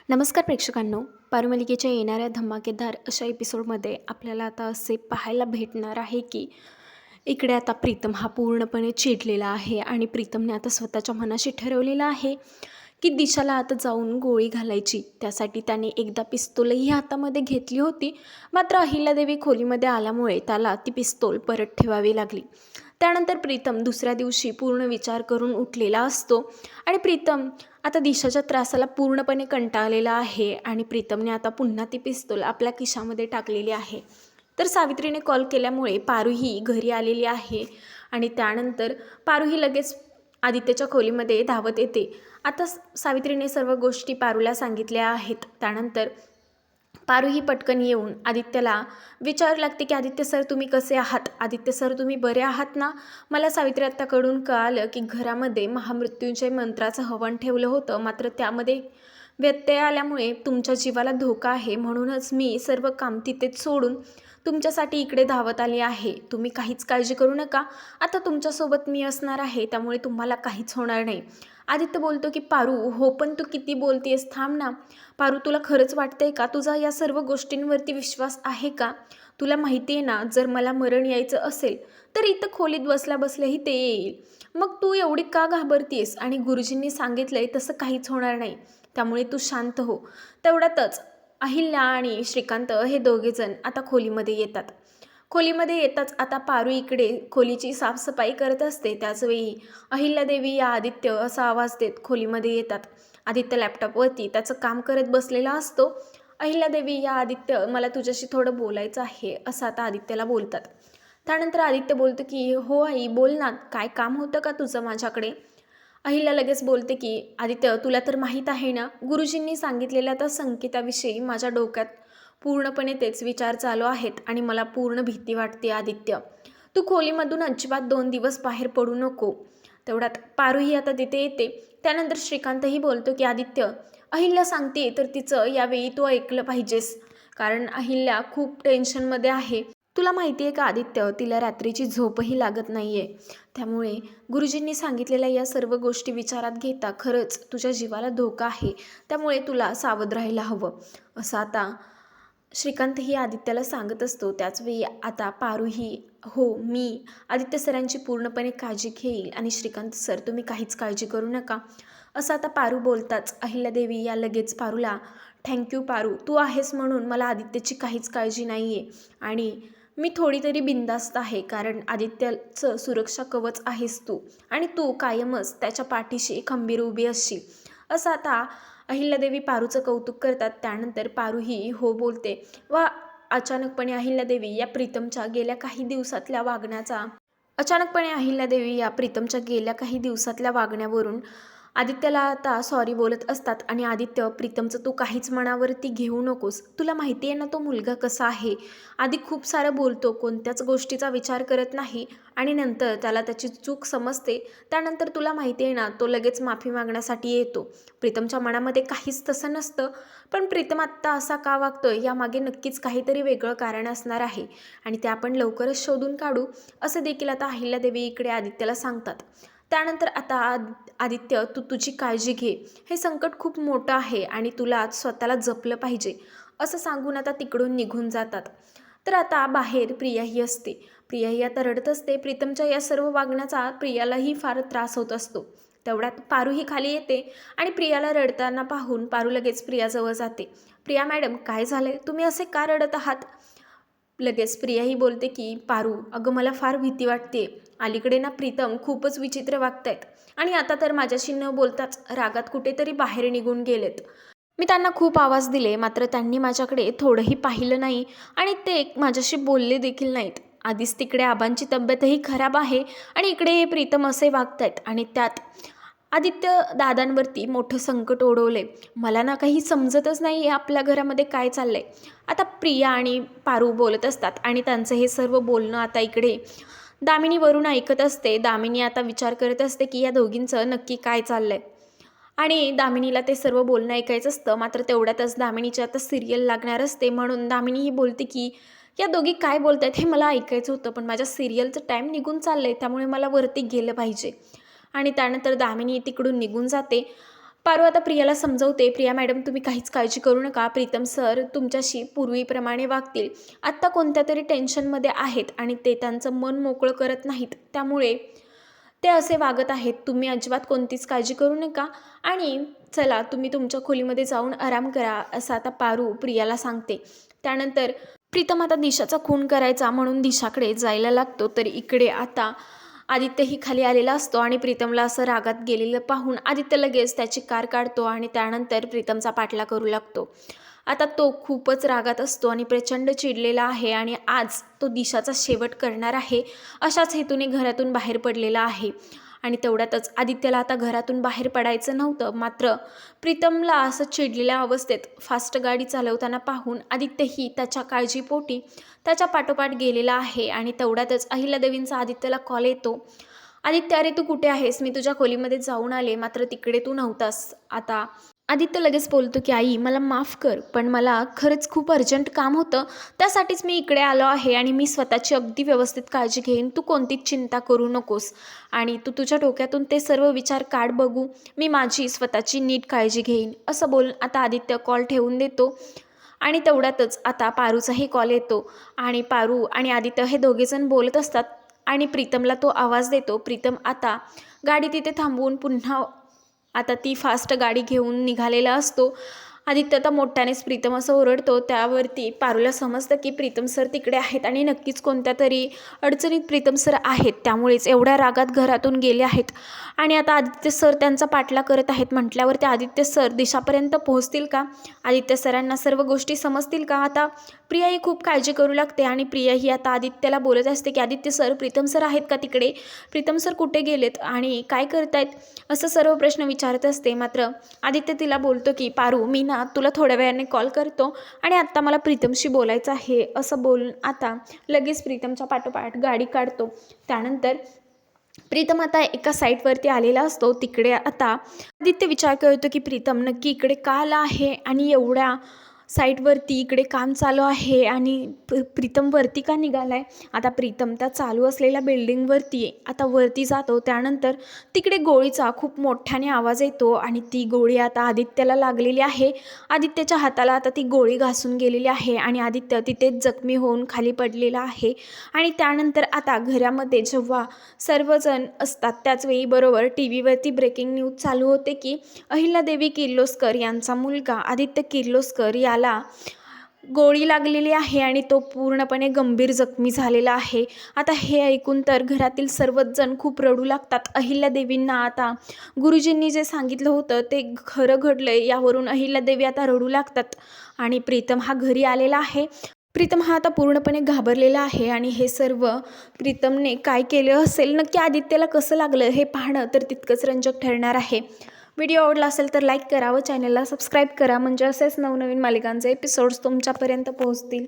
नमस्कार प्रेक्षकांनो. पारुमालिकेच्या येणाऱ्या धमाकेदार अशा एपिसोडमध्ये आपल्याला आता असे पाहायला भेटणार आहे की इकडे आता प्रीतम हा पूर्णपणे चिडलेला आहे आणि प्रीतमने आता स्वतःच्या मनाशी ठरवलेलं आहे की दिशाला आता जाऊन गोळी घालायची. त्यासाठी त्याने एकदा पिस्तूलही हातामध्ये घेतली होती, मात्र अहिल्यादेवी खोलीमध्ये आल्यामुळे त्याला ती पिस्तूल परत ठेवावी लागली. त्यानंतर प्रीतम दुसऱ्या दिवशी पूर्ण विचार करून उठलेला असतो आणि प्रीतम आता दिशाच्या त्रासाला पूर्णपणे कंटाळलेला आहे आणि प्रीतमने आता पुन्हा ती पिस्तूल आपल्या खिशामध्ये टाकलेली आहे. तर सावित्रीने कॉल केल्यामुळे पारूही घरी आलेली आहे आणि त्यानंतर पारूही लगेच आदित्यच्या खोलीमध्ये धावत येते. आता सावित्रीने सर्व गोष्टी पारूला सांगितल्या आहेत. त्यानंतर पारूही पटकन येऊन आदित्यला विचारू लागते की आदित्य सर तुम्ही कसे आहात, आदित्य सर तुम्ही बरे आहात ना. मला सावित्री आत्ताकडून कळालं की घरामध्ये महामृत्यूंजय मंत्राचं हवन ठेवलं होतं, मात्र त्यामध्ये व्यत्यय आल्यामुळे तुमच्या जीवाला धोका आहे, म्हणूनच मी सर्व काम तिथेच सोडून तुमच्यासाठी इकडे धावत आली आहे. तुम्ही काहीच काळजी करू नका, आता तुमच्यासोबत मी असणार आहे, त्यामुळे तुम्हाला काहीच होणार नाही. आदित्य बोलतो की पारू हो पण तू किती बोलतेस, थांब ना. पारू तुला खरंच वाटतंय का, तुझा या सर्व गोष्टींवरती विश्वास आहे का? तुला माहिती आहे ना, जर मला मरण यायचं असेल तर इथं खोलीत बसल्या बसल्याही ते येईल. मग तू एवढी का घाबरतीयस? आणि गुरुजींनी सांगितलंय तसं काहीच होणार नाही, त्यामुळे तू शांत हो. तेवढ्यातच अहिल्या आणि श्रीकांत हे दोघेजण आता खोलीमध्ये येतात. खोलीमध्ये येताच आता पारू इकडे खोलीची साफसफाई करत असते. त्याचवेळी अहिल्यादेवी या आदित्य असा आवाज देत खोलीमध्ये येतात. आदित्य लॅपटॉपवरती त्याचं काम करत बसलेला असतो. अहिल्यादेवी या आदित्य मला तुझ्याशी थोडं बोलायचं आहे असं आता आदित्यला बोलतात. त्यानंतर आदित्य बोलतं की हो आई बोल ना, काय काम होतं का तुझं माझ्याकडे. अहिल्या लगेच बोलते की आदित्य तुला तर माहीत आहे ना, गुरुजींनी सांगितलेल्या त्या संकेताविषयी माझ्या डोक्यात पूर्णपणे तेच विचार चालू आहेत आणि मला पूर्ण भीती वाटते. आदित्य तू खोलीमधून अजिबात 2 दिवस बाहेर पडू नको. तेवढ्यात पारूही आता तिथे येते. त्यानंतर श्रीकांतही बोलतो की आदित्य अहिल्या सांगते तर तिचं यावेळी तू ऐकलं पाहिजेस, कारण अहिल्या खूप टेन्शनमध्ये आहे. तुला माहिती आहे का आदित्य, तिला रात्रीची झोपही लागत नाही आहे. त्यामुळे गुरुजींनी सांगितलेल्या या सर्व गोष्टी विचारात घेता खरंच तुझ्या जीवाला धोका आहे, त्यामुळे तुला सावध राहायला हवं असं आता श्रीकांतही आदित्याला सांगत असतो. त्याचवेळी आता पारूही हो मी आदित्य सरांची पूर्णपणे काळजी घेईल आणि श्रीकांत सर तुम्ही काहीच काळजी करू नका असं आता पारू बोलताच अहिल्यादेवी या लगेच पारूला थँक्यू पारू, तू आहेस म्हणून मला आदित्यची काहीच काळजी नाही आहे आणि मी थोडी तरी बिनधास्त आहे, कारण आदित्यचं सुरक्षा कवच आहेस तू आणि तू कायमच त्याच्या पाठीशी खंबीर उभी असशील असं आता अहिल्यादेवी पारूचं कौतुक करतात. त्यानंतर पारूही हो बोलते व अचानकपणे अहिल्यादेवी या प्रीतमच्या गेल्या काही दिवसातल्या वागण्याचा वागण्यावरून आदित्यला आता सॉरी बोलत असतात आणि आदित्य प्रीतमचं तू काहीच मनावरती घेऊ नकोस. तुला माहिती आहे ना तो मुलगा कसा आहे, आधी खूप सारं बोलतो, कोणत्याच गोष्टीचा विचार करत नाही आणि नंतर त्याला त्याची चूक समजते. त्यानंतर तुला माहिती आहे ना तो लगेच माफी मागण्यासाठी येतो. प्रीतमच्या मनामध्ये काहीच तसं नसतं, पण प्रीतम आत्ता असा का वागतोय यामागे नक्कीच काहीतरी वेगळं कारण असणार आहे आणि ते आपण लवकरच शोधून काढू असं देखील आता अहिल्यादेवी इकडे आदित्यला सांगतात. त्यानंतर आता आदित्य तू तुझी काळजी घे, हे संकट खूप मोठं आहे आणि तुला स्वतःला जपलं पाहिजे असं सांगून आता तिकडून निघून जातात. तर आता बाहेर प्रियाही असते. प्रियाही आता रडत असते. प्रीतमच्या या सर्व वागण्याचा प्रियालाही फार त्रास होत असतो. तेवढ्यात पारूही खाली येते आणि प्रियाला रडताना पाहून पारू लगेच प्रियाजवळ जाते. प्रिया मॅडम काय झालंय, तुम्ही असे का रडत आहात. लगेच प्रियाही बोलते की पारू अगं मला फार भीती वाटते, अलीकडे ना प्रीतम खूपच विचित्र वागतायत आणि आता तर माझ्याशी न बोलताच रागात कुठेतरी बाहेर निघून गेलेत. मी त्यांना खूप आवाज दिले, मात्र त्यांनी माझ्याकडे थोडंही पाहिलं नाही आणि ते माझ्याशी बोलले देखील नाहीत. आधीच तिकडे आबांची तब्येतही खराब आहे आणि इकडे हे प्रीतम असे वागतायत आणि त्यात आदित्य दादांवरती मोठं संकट ओढवले. मला ना काही समजतच नाही आहे आपल्या घरामध्ये काय चाललंय. आता प्रिया आणि पारू बोलत असतात आणि त्यांचं हे सर्व बोलणं आता इकडे दामिनीवरून ऐकत असते. दामिनी आता विचार करत असते की या दोघींचं नक्की काय चाललंय आणि दामिनीला ते सर्व बोलणं ऐकायचं असतं. मात्र तेवढ्यातच दामिनीची आता सिरियल लागणार असते, म्हणून दामिनी ही बोलते की या दोघी काय बोलत आहेत हे मला ऐकायचं होतं, पण माझ्या सिरियलचं टाईम निघून चाललं आहे, त्यामुळे मला वरती गेलं पाहिजे आणि त्यानंतर दामिनी तिकडून निघून जाते. पारू आता प्रियाला समजवते, प्रिया मॅडम तुम्ही काहीच काळजी करू नका, प्रीतम सर तुमच्याशी पूर्वीप्रमाणे वागतील. आत्ता कोणत्या तरी टेन्शनमध्ये आहेत आणि ते त्यांचं मन मोकळं करत नाहीत, त्यामुळे ते असे वागत आहेत. तुम्ही अजिबात कोणतीच काळजी करू नका आणि चला तुम्ही तुमच्या खोलीमध्ये जाऊन आराम करा, असं आता पारू प्रियाला सांगते. त्यानंतर प्रीतम आता दिशाचा खून करायचा म्हणून दिशाकडे जायला लागतो, तर इकडे आता आदित्यही खाली आलेला असतो आणि प्रीतमला असं रागात गेलेलं पाहून आदित्य लगेच त्याची कार काढतो आणि त्यानंतर प्रीतमचा पाठलाग करू लागतो. आता तो खूपच रागात असतो आणि प्रचंड चिडलेला आहे आणि आज तो दिशाचा शेवट करणार आहे अशाच हेतूने घरातून बाहेर पडलेला आहे. आणि तेवढ्यातच आदित्यला आता घरातून बाहेर पडायचं नव्हतं, मात्र प्रीतमला असं चिडलेल्या अवस्थेत फास्ट गाडी चालवताना पाहून आदित्यही त्याच्या काळजीपोटी त्याच्या पाठोपाठ गेलेला आहे. आणि तेवढ्यातच अहिल्यादेवींचा आदित्यला कॉल येतो. आदित्य, अरे तू कुठे आहेस? मी तुझ्या खोलीमध्ये जाऊन आले, मात्र तिकडे तू नव्हतास. आता आदित्य लगेच बोलतो की आई मला माफ कर, पण मला खरंच खूप अर्जंट काम होतं, त्यासाठीच मी इकडे आलो आहे आणि मी स्वतःची अगदी व्यवस्थित काळजी घेईन, तू कोणतीच चिंता करू नकोस आणि तू तुझ्या डोक्यातून ते सर्व विचार काढ बघू, मी माझी स्वतःची नीट काळजी घेईन. असं बोलून आता आदित्य कॉल ठेवून देतो. आणि तेवढ्यातच आता पारूचाही कॉल येतो आणि पारू आणि आदित्य हे दोघेजण बोलत असतात आणि प्रीतमला तो आवाज देतो. प्रीतम आता गाडी तिथे थांबवून पुन्हा आता ती फास्ट गाडी घेऊन निघालेला असतो. आदित्य आता मोठ्यानेच प्रीतम असं ओरडतो, त्यावरती पारूला समजतं की प्रीतम सर तिकडे आहेत आणि नक्कीच कोणत्या तरी अडचणीत प्रीतम सर आहेत, त्यामुळेच एवढ्या रागात घरातून गेले आहेत. आणि आता आदित्य सर त्यांचा पाठलाग करत आहेत म्हटल्यावर ते आदित्य सर दिशापर्यंत पोहोचतील का? आदित्य सरांना सर्व गोष्टी समजतील का? आता प्रिया ही खूप काळजी करू लागते आणि प्रिया ही आता आदित्यला बोलत असते की आदित्य सर, प्रीतम सर आहेत का तिकडे? प्रीतम सर कुठे गेलेत आणि काय करतायत? असं सर्व प्रश्न विचारत असते. मात्र आदित्य तिला बोलतो की पारू, मी ना तुला थोड्या वेळाने कॉल करतो आणि आत्ता मला प्रीतमशी बोलायचं आहे. असं बोलून आता लगेच प्रीतमच्या पाठोपाठ गाडी काढतो. त्यानंतर प्रीतम आता एका साईटवरती आलेला असतो. तिकडे आता आदित्य विचार करतो की प्रीतम नक्की इकडे का आला आहे आणि एवढ्या साईटवरती इकडे काम चालू आहे आणि प्रीतम वरती का निघाला आहे? आता प्रीतम त्या चालू असलेल्या बिल्डिंगवरती आता वरती जातो. त्यानंतर तिकडे गोळीचा खूप मोठ्याने आवाज येतो आणि ती गोळी आता आदित्यला लागलेली आहे. आदित्यच्या हाताला आता ती गोळी घासून गेलेली आहे आणि आदित्य तिथेच जखमी होऊन खाली पडलेला आहे. आणि त्यानंतर आता घरामध्ये जेव्हा सर्वजण असतात त्याचवेळी बरोबर टी व्हीवरती ब्रेकिंग न्यूज चालू होते की अहिल्यादेवी किर्लोस्कर यांचा मुलगा आदित्य किर्लोस्कर याला गोळी लागलेली आहे आणि तो पूर्णपणे गंभीर जखमी झालेला आहे. आता हे ऐकून तर घरातील सर्वच जण खूप रडू लागतात. अहिल्यादेवींना आता गुरुजींनी जे सांगितलं होतं ते खरं घडलं यावरून अहिल्यादेवी आता रडू लागतात. आणि प्रीतम हा घरी आलेला आहे. प्रीतम हा आता पूर्णपणे घाबरलेला आहे आणि हे सर्व प्रीतमने काय केलं असेल, नक्की आदित्यला कसं लागलं हे पाहणं तर तितकंच रंजक ठरणार आहे. व्हिडिओ आवडला असेल तर लाईक करा व चॅनलला सबस्क्राईब करा, म्हणजे असेच नवनवीन मालिकांचे एपिसोड्स तुमच्यापर्यंत पोहोचतील.